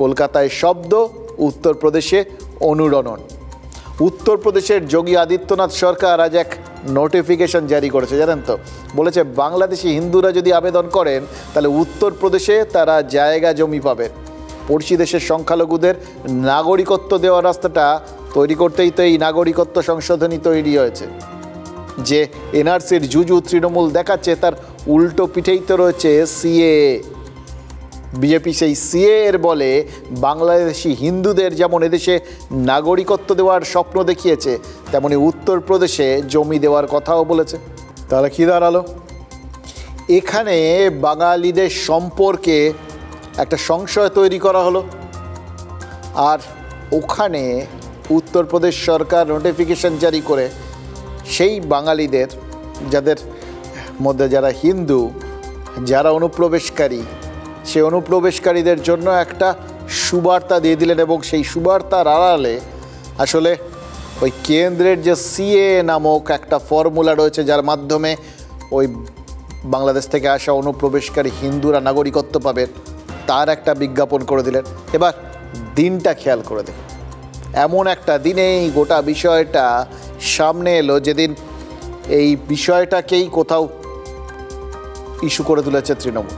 কলকাতায় শব্দ, উত্তরপ্রদেশে অনুরণন। উত্তরপ্রদেশের যোগী আদিত্যনাথ সরকার আজ এক নোটিফিকেশন জারি করেছে, জানেন তো। বলেছে বাংলাদেশি হিন্দুরা যদি আবেদন করেন তাহলে উত্তরপ্রদেশে তারা জায়গা জমি পাবেন। পড়শি দেশের সংখ্যালঘুদের নাগরিকত্ব দেওয়ার রাস্তাটা তৈরি করতেই তো এই নাগরিকত্ব সংশোধনী তৈরি হয়েছে। যে এনআরসির জুজু তৃণমূল দেখাচ্ছে তার উল্টো পিঠেই তো রয়েছে সিএএ। বিজেপি সেই সিএএ এর বলে বাংলাদেশি হিন্দুদের যেমন এদেশে নাগরিকত্ব দেওয়ার স্বপ্ন দেখিয়েছে, তেমনি উত্তরপ্রদেশে জমি দেওয়ার কথাও বলেছে। তাহলে কী দাঁড়ালো? এখানে বাঙালিদের সম্পর্কে একটা সংশয় তৈরি করা হলো, আর ওখানে উত্তরপ্রদেশ সরকার নোটিফিকেশন জারি করে সেই বাঙালিদের, যাদের মধ্যে যারা হিন্দু, যারা অনুপ্রবেশকারী, সেই অনুপ্রবেশকারীদের জন্য একটা সুবার্তা দিয়ে দিলেন। এবং সেই সুবার্তার আড়ালে আসলে ওই কেন্দ্রের যে সিএ নামক একটা ফর্মুলা রয়েছে, যার মাধ্যমে ওই বাংলাদেশ থেকে আসা অনুপ্রবেশকারী হিন্দুরা নাগরিকত্ব পাবেন, তার একটা বিজ্ঞাপন করে দিলেন। এবার দিনটা খেয়াল করে দেখুন, এমন একটা দিনেই গোটা বিষয়টা সামনে এলো, যেদিন এই বিষয়টাকেই কোথাও ইস্যু করে তুলেছে তৃণমূল।